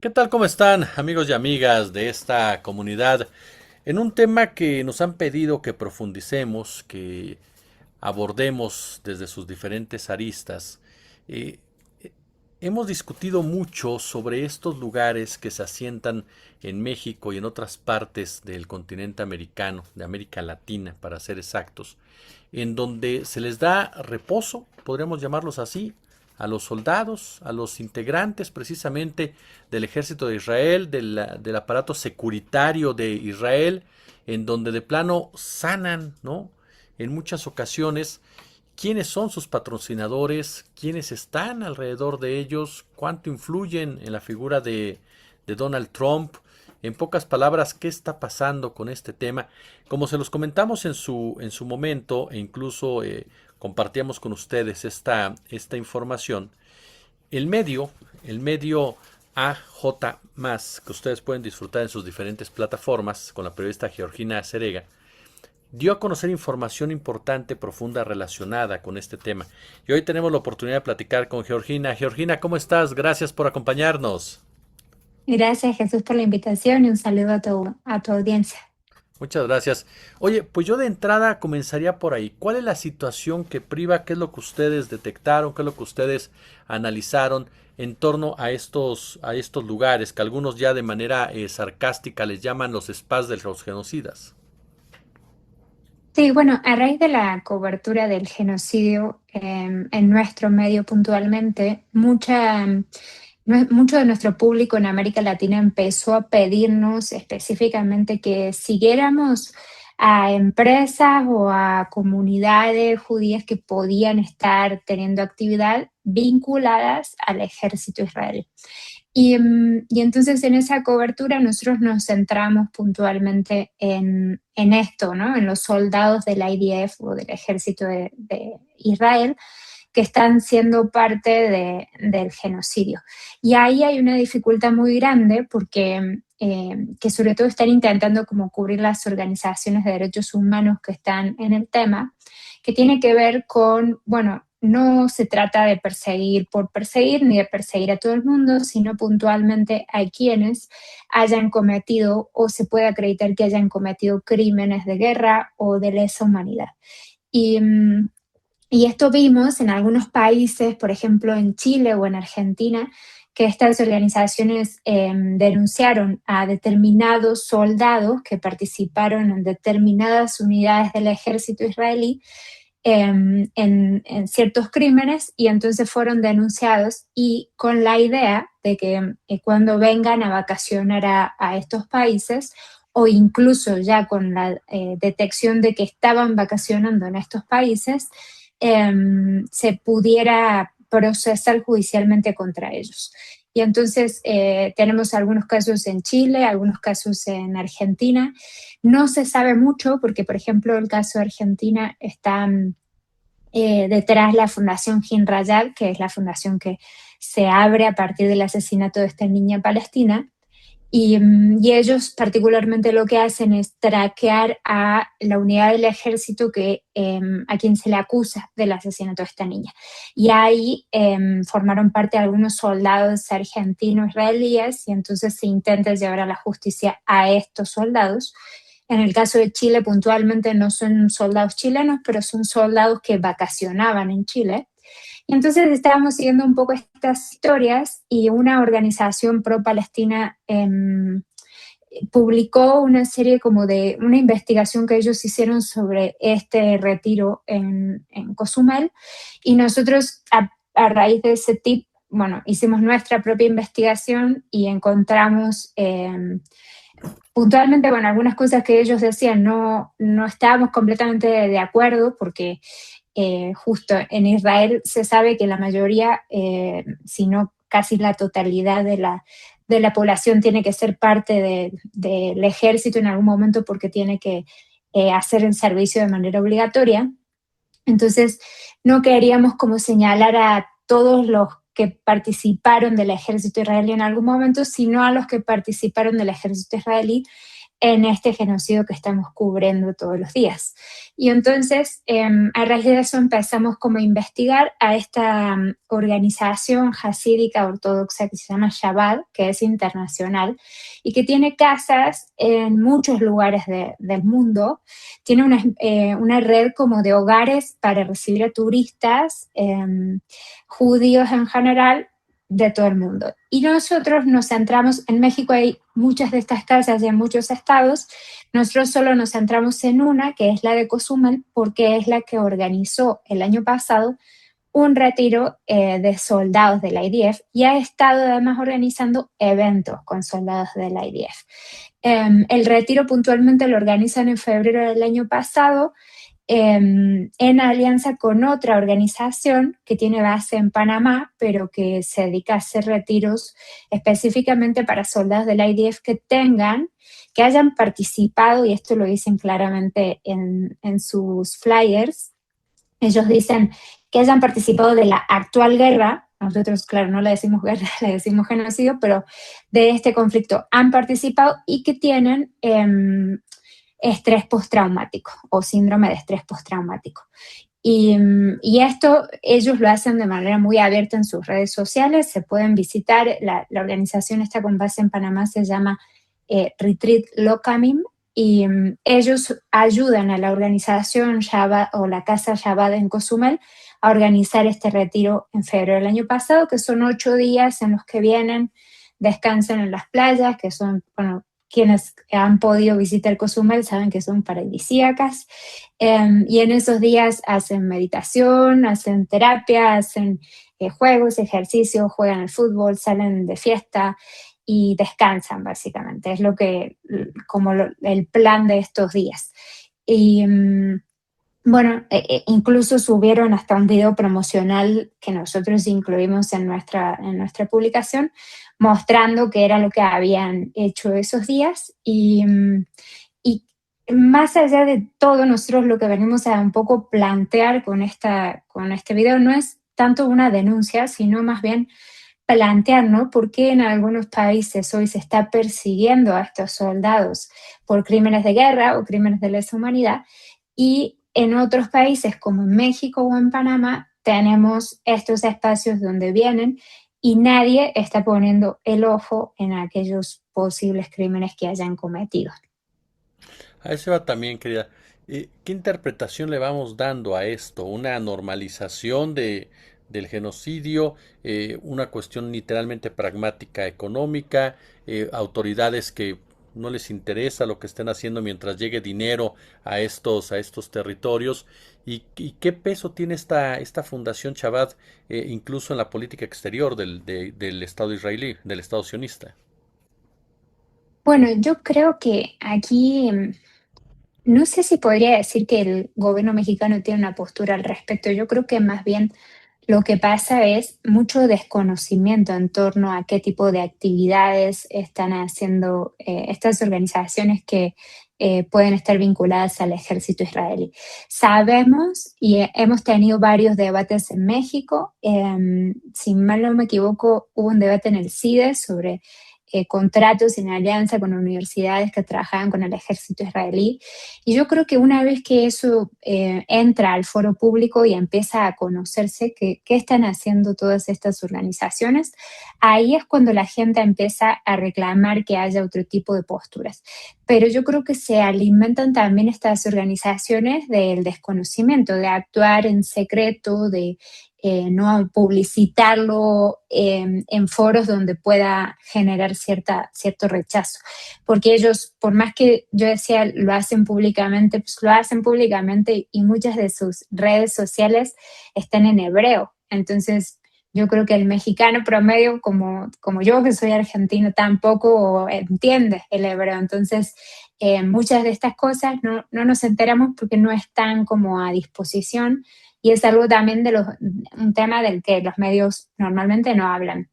¿Qué tal? ¿Cómo están, amigos y amigas de esta comunidad? En un tema que nos han pedido que profundicemos, que abordemos desde sus diferentes aristas. Eh, Hemos discutido mucho sobre estos lugares que se asientan en México y en otras partes del continente americano, de América Latina, para ser exactos, en donde se les da reposo, podríamos llamarlos así, a los soldados, a los integrantes precisamente del ejército de Israel, del aparato securitario de Israel, en donde de plano sanan, ¿no? En muchas ocasiones quiénes son sus patrocinadores, quiénes están alrededor de ellos, cuánto influyen en la figura de Donald Trump. En pocas palabras, ¿qué está pasando con este tema? Como se los comentamos en su momento, e incluso compartíamos con ustedes esta información, el medio AJ, que ustedes pueden disfrutar en sus diferentes plataformas, con la periodista Georgina Cerega, dio a conocer información importante, profunda, relacionada con este tema. Y hoy tenemos la oportunidad de platicar con Georgina. Georgina, ¿cómo estás? Gracias por acompañarnos. Gracias, Jesús, por la invitación y un saludo a tu audiencia. Muchas gracias. Oye, pues yo de entrada comenzaría por ahí. ¿Cuál es la situación que priva? ¿Qué es lo que ustedes detectaron? ¿Qué es lo que ustedes analizaron en torno a estos lugares que algunos ya de manera sarcástica les llaman los spas de los genocidas? Sí, bueno, a raíz de la cobertura del genocidio en nuestro medio puntualmente, mucho de nuestro público en América Latina empezó a pedirnos específicamente que siguiéramos a empresas o a comunidades judías que podían estar teniendo actividad vinculadas al ejército israelí. Y entonces en esa cobertura nosotros nos centramos puntualmente en esto, ¿no? En los soldados del IDF o del ejército de Israel que están siendo parte del genocidio. Y ahí hay una dificultad muy grande porque que sobre todo están intentando como cubrir las organizaciones de derechos humanos que están en el tema, que tiene que ver con, bueno, no se trata de perseguir por perseguir ni de perseguir a todo el mundo, sino puntualmente a quienes hayan cometido o se puede acreditar que hayan cometido crímenes de guerra o de lesa humanidad. Y, y esto vimos en algunos países, por ejemplo en Chile o en Argentina, que estas organizaciones denunciaron a determinados soldados que participaron en determinadas unidades del ejército israelí en ciertos crímenes y entonces fueron denunciados y con la idea de que cuando vengan a vacacionar a estos países o incluso ya con la detección de que estaban vacacionando en estos países, se pudiera procesar judicialmente contra ellos. Y entonces tenemos algunos casos en Chile, algunos casos en Argentina. No se sabe mucho porque, por ejemplo, el caso de Argentina está detrás la Fundación Hin Rayad, que es la fundación que se abre a partir del asesinato de esta niña palestina. Y ellos particularmente lo que hacen es traquear a la unidad del ejército a quien se le acusa del asesinato de esta niña. Y ahí formaron parte algunos soldados argentinos israelíes y entonces se intenta llevar a la justicia a estos soldados. En el caso de Chile puntualmente no son soldados chilenos, pero son soldados que vacacionaban en Chile y entonces estábamos siguiendo un poco estas historias y una organización pro-palestina publicó una serie como de una investigación que ellos hicieron sobre este retiro en Cozumel y nosotros a raíz de ese tip, bueno, hicimos nuestra propia investigación y encontramos puntualmente, bueno, algunas cosas que ellos decían no estábamos completamente de acuerdo porque justo en Israel se sabe que la mayoría, si no casi la totalidad de la población tiene que ser parte del ejército en algún momento porque tiene que hacer el servicio de manera obligatoria. Entonces, no queríamos como señalar a todos los que participaron del ejército israelí en algún momento, sino a los que participaron del ejército israelí en este genocidio que estamos cubriendo todos los días. Y entonces, a raíz de eso empezamos como a investigar a esta organización hasídica ortodoxa que se llama Chabad, que es internacional y que tiene casas en muchos lugares del mundo. Tiene una red como de hogares para recibir a turistas, judíos en general, de todo el mundo. Y nosotros nos centramos, en México hay muchas de estas casas y en muchos estados, nosotros solo nos centramos en una, que es la de Cozumel, porque es la que organizó el año pasado un retiro de soldados de la IDF y ha estado además organizando eventos con soldados de la IDF. El retiro puntualmente lo organizan en febrero del año pasado, en alianza con otra organización que tiene base en Panamá, pero que se dedica a hacer retiros específicamente para soldados de la IDF que hayan participado, y esto lo dicen claramente en sus flyers. Ellos dicen que hayan participado de la actual guerra. Nosotros, claro, no le decimos guerra, le decimos genocidio, pero de este conflicto han participado y que tienen estrés postraumático o síndrome de estrés postraumático. Y esto ellos lo hacen de manera muy abierta en sus redes sociales, se pueden visitar, la organización esta con base en Panamá se llama Retreat Locamim, y ellos ayudan a la organización Shabbat, o la Casa Shabbat en Cozumel, a organizar este retiro en febrero del año pasado, que son 8 días en los que vienen, descansan en las playas, que son, bueno, quienes han podido visitar Cozumel saben que son paradisíacas, y en esos días hacen meditación, hacen terapia, hacen juegos, ejercicios, juegan al fútbol, salen de fiesta y descansan básicamente. Es el plan de estos días. Y bueno, incluso subieron hasta un video promocional que nosotros incluimos en nuestra publicación, mostrando qué era lo que habían hecho esos días. Y más allá de todo, nosotros lo que venimos a un poco plantear con este video no es tanto una denuncia, sino más bien plantear, ¿no? ¿Por qué en algunos países hoy se está persiguiendo a estos soldados por crímenes de guerra o crímenes de lesa humanidad? Y en otros países como en México o en Panamá tenemos estos espacios donde vienen y nadie está poniendo el ojo en aquellos posibles crímenes que hayan cometido. A eso va también, querida. ¿Qué interpretación le vamos dando a esto? ¿Una normalización del genocidio? ¿Una cuestión literalmente pragmática económica? ¿Autoridades que no les interesa lo que estén haciendo mientras llegue dinero a estos territorios? ¿Y qué peso tiene esta Fundación Chabad incluso en la política exterior del Estado israelí, del Estado sionista? Bueno, yo creo que aquí no sé si podría decir que el gobierno mexicano tiene una postura al respecto. Yo creo que más bien lo que pasa es mucho desconocimiento en torno a qué tipo de actividades están haciendo estas organizaciones que pueden estar vinculadas al ejército israelí. Sabemos y hemos tenido varios debates en México. Si mal no me equivoco, hubo un debate en el CIDE sobre contratos en alianza con universidades que trabajaban con el ejército israelí. Y yo creo que una vez que eso entra al foro público y empieza a conocerse qué están haciendo todas estas organizaciones, ahí es cuando la gente empieza a reclamar que haya otro tipo de posturas. Pero yo creo que se alimentan también estas organizaciones del desconocimiento, de actuar en secreto, de no publicitarlo en foros donde pueda generar cierto rechazo. Porque ellos, por más que yo decía, lo hacen públicamente, pues lo hacen públicamente y muchas de sus redes sociales están en hebreo. Entonces, yo creo que el mexicano promedio, como yo, que soy argentino, tampoco entiende el hebreo. Entonces, muchas de estas cosas no nos enteramos porque no están como a disposición y es algo también un tema del que los medios normalmente no hablan.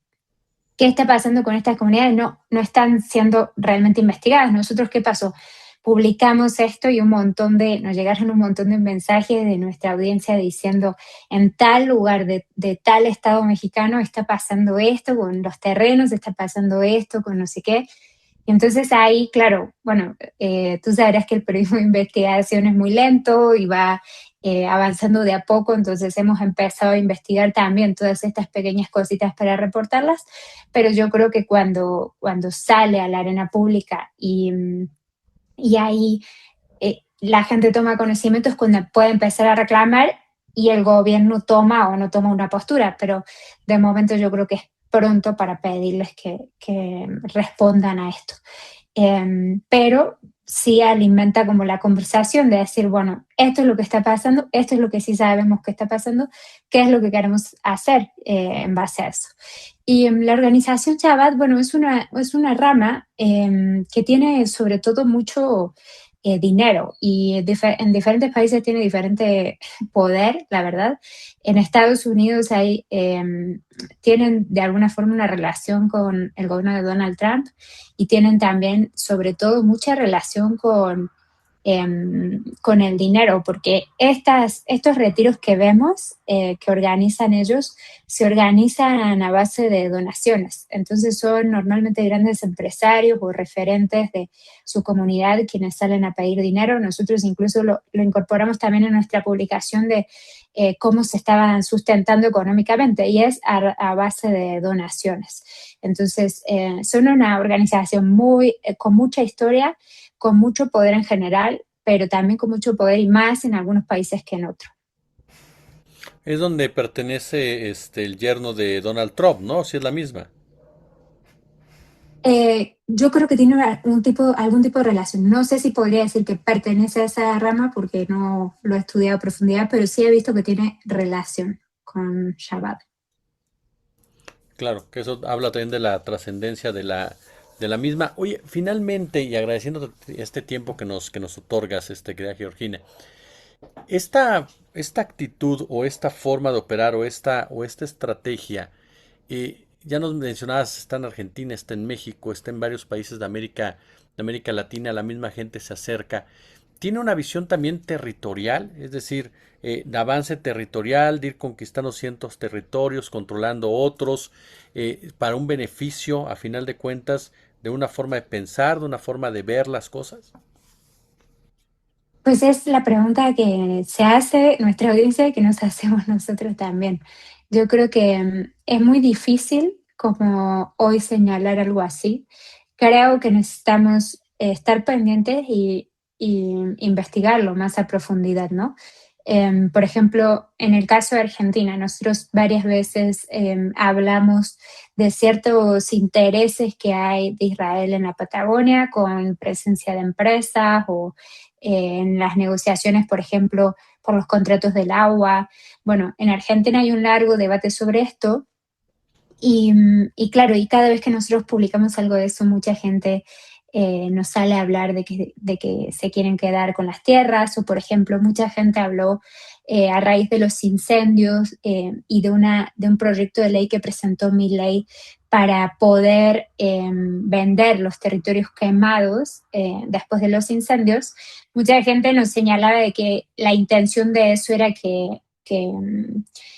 ¿Qué está pasando con estas comunidades? No están siendo realmente investigadas. Nosotros, ¿qué pasó? Publicamos esto y nos llegaron un montón de mensajes de nuestra audiencia diciendo en tal lugar de tal estado mexicano está pasando esto, con los terrenos está pasando esto, con no sé qué. Y entonces ahí, claro, bueno, tú sabrás que el periodismo de investigación es muy lento y va avanzando de a poco, entonces hemos empezado a investigar también todas estas pequeñas cositas para reportarlas, pero yo creo que cuando sale a la arena pública y ahí la gente toma conocimiento es cuando puede empezar a reclamar y el gobierno toma o no toma una postura, pero de momento yo creo que es pronto para pedirles que respondan a esto. Pero sí alimenta como la conversación de decir, bueno, esto es lo que está pasando, esto es lo que sí sabemos que está pasando, qué es lo que queremos hacer en base a eso. Y la organización Shabbat, bueno, es una rama que tiene sobre todo mucho dinero y en diferentes países tiene diferente poder, la verdad. En Estados Unidos tienen de alguna forma una relación con el gobierno de Donald Trump y tienen también, sobre todo, mucha relación con el dinero, porque estos retiros que vemos, que organizan ellos, se organizan a base de donaciones. Entonces son normalmente grandes empresarios o referentes de su comunidad quienes salen a pedir dinero. Nosotros incluso lo incorporamos también en nuestra publicación de cómo se estaban sustentando económicamente y es a base de donaciones. Entonces, son una organización con mucha historia, con mucho poder en general, pero también con mucho poder y más en algunos países que en otros. Es donde pertenece el yerno de Donald Trump, ¿no? Si es la misma. Yo creo que tiene algún tipo de relación. No sé si podría decir que pertenece a esa rama porque no lo he estudiado a profundidad, pero sí he visto que tiene relación con Shabbat. Claro, que eso habla también de la trascendencia de la misma. Oye, finalmente, y agradeciendo este tiempo que nos otorgas, querida Georgina, esta actitud o esta forma de operar o esta estrategia, ya nos mencionabas, está en Argentina, está en México, está en varios países de América Latina, la misma gente se acerca. Tiene una visión también territorial, es decir, de avance territorial, de ir conquistando ciertos territorios, controlando otros, para un beneficio, a final de cuentas, de una forma de pensar, de una forma de ver las cosas. Pues es la pregunta que se hace nuestra audiencia y que nos hacemos nosotros también. Yo creo que es muy difícil como hoy señalar algo así. Creo que necesitamos estar pendientes y investigarlo más a profundidad, ¿no? Por ejemplo, en el caso de Argentina, nosotros varias veces hablamos de ciertos intereses que hay de Israel en la Patagonia con presencia de empresas o en las negociaciones, por ejemplo, por los contratos del agua. Bueno, en Argentina hay un largo debate sobre esto y claro, y cada vez que nosotros publicamos algo de eso, mucha gente nos sale a hablar de que se quieren quedar con las tierras, o por ejemplo, mucha gente habló a raíz de los incendios y de un proyecto de ley que presentó Milei para poder vender los territorios quemados después de los incendios. Mucha gente nos señalaba de que la intención de eso era que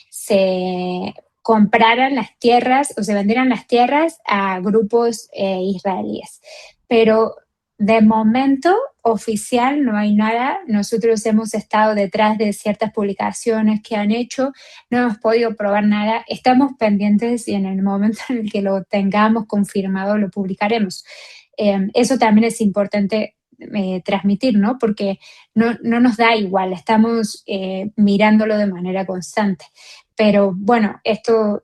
se compraran las tierras o se vendieran las tierras a grupos israelíes. Pero de momento oficial no hay nada. Nosotros hemos estado detrás de ciertas publicaciones que han hecho, no hemos podido probar nada. Estamos pendientes y en el momento en el que lo tengamos confirmado lo publicaremos. Eso también es importante transmitir, ¿no? Porque no nos da igual, estamos mirándolo de manera constante. Pero bueno, esto,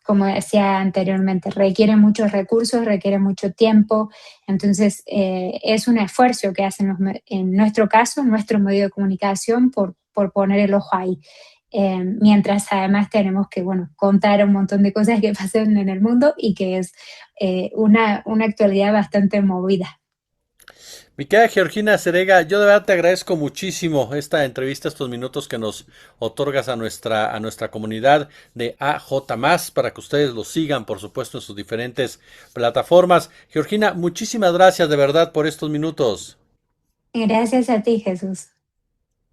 como decía anteriormente, requiere muchos recursos, requiere mucho tiempo, entonces es un esfuerzo que hacen en nuestro caso, nuestro medio de comunicación, por poner el ojo ahí. Mientras además tenemos que, bueno, contar un montón de cosas que pasan en el mundo y que es una actualidad bastante movida. Mi querida Georgina Cerega, yo de verdad te agradezco muchísimo esta entrevista, estos minutos que nos otorgas a nuestra comunidad de AJ para que ustedes lo sigan, por supuesto, en sus diferentes plataformas. Georgina, muchísimas gracias de verdad por estos minutos. Gracias a ti, Jesús.